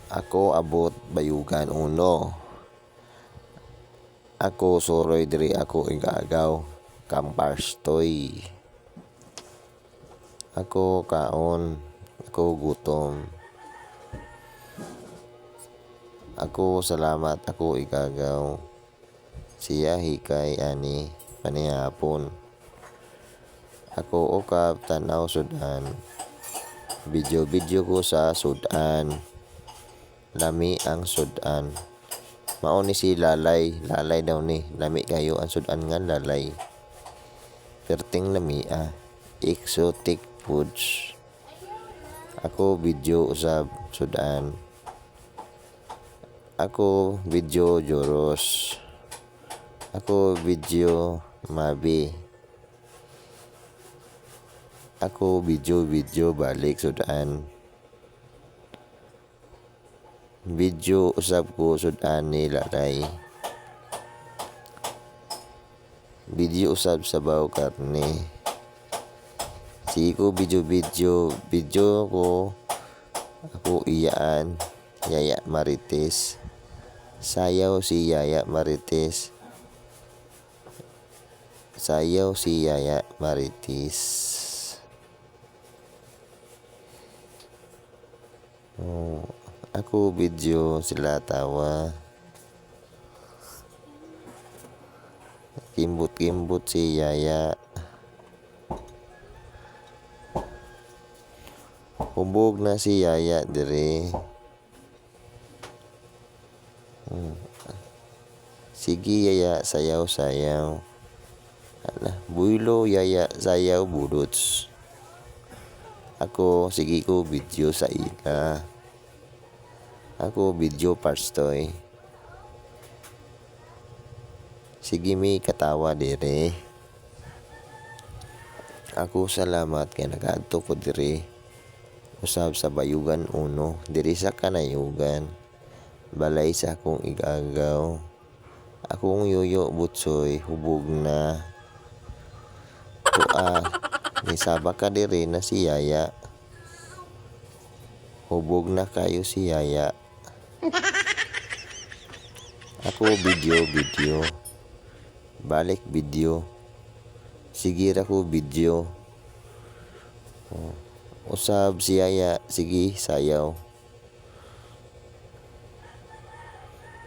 Ako abot bayugan uno. Ako suroy diri ako igagaw kang parstoy. Ako kaon, ako gutom. Ako salamat ako igagaw. Siya hikay ani panihapon. Ako ukab tanaw sudan. Video ko sa sudan. Lami ang sudan. Mao ni si lalay daw ni. Lami kayo ang sudan nga lalay. Perting lami exotic foods. Ako video usab sudan. Ako video joros. Ako video mabi. Ako video balik sudan. Video usab ko sudan ni lalay. Video usab sabaw karne. Sige ko video ko. Ako iyaan Yaya Marites. Sayaw si Yaya Marites. Ako video sila tawa. Kimbut si Yaya. Hubog na si Yaya dire. Sige Yaya sayaw. Builo Yaya sayaw budots. Ako sige ko video sa ila. Ako video parstoy. Sige mi katawa dire. Ako salamat kay nagaadto ko dire. Usab sa bayugan uno. Diri sa kanayugan. Balay sa akong igagaw. Akong yoyo butsoy. Hubog na. Nisaba ka dire na si Yaya. Hubog na kayo si Yaya. Ako video. Balik video. Sige ako video. Usab si Yaya. Sige sayaw.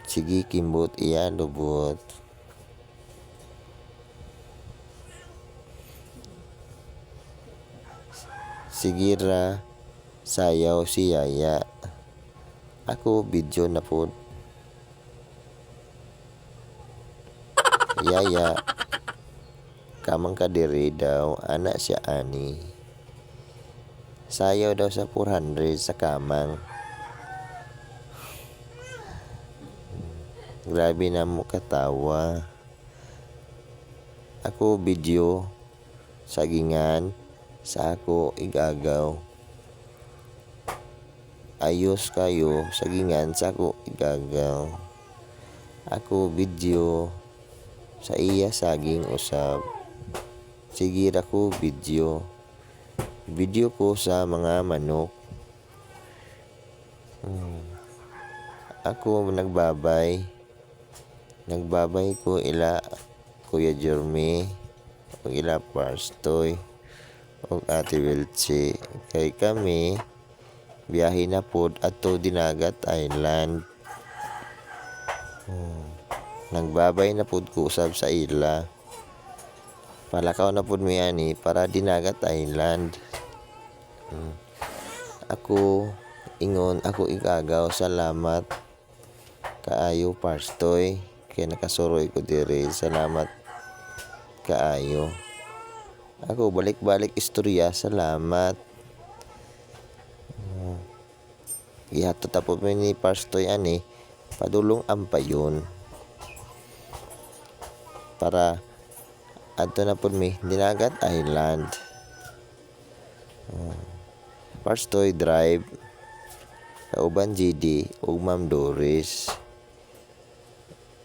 Sige kimbot iya lubot. Sige ra sayaw si Yaya. Ako video na po. Yaya kamang kadiri daw anak siya ani. Sayaw daw sa 400 sa kamang. Grabe na mo katawa. Ako video sagingan sa ako igagaw. Ayos kayo sagingan sa ako igagaw. Ako video sa iya saging usab. Sige ako video. Video ko sa mga manok. Ako nagbabay ko ila Kuya Jeremy o ila Parstoy o Ate Wilchi. Kay kami biyahe na pod ato Dinagat Island. Nagbabay na pod ko usab sa ila. Palakaw na pod mi ani para Dinagat Island. Ako ingon ako igagaw salamat kaayo Parstoy kay nakasuroy ko dire. Salamat kaayo. Ako balik istorya salamat. Gihato tapos ni Parstoy ani padulong ampayon para adto na pod mi Dinagat Island. Parstoy drive kauban GD ug Ma'am Doris.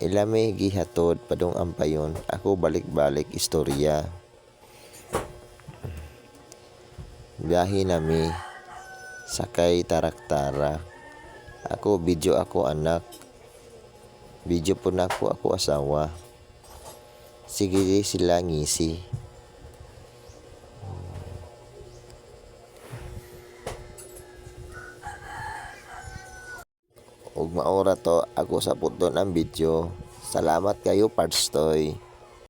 Ilami gihatod padung ampayon. Ako balik istorya. Biyahe nami sakay taraktara. Ako, video ako anak. Video po na ako asawa. Sige sila ngisi. Ug maura to ako sa puton ang video. Salamat kayo, Parts Toy.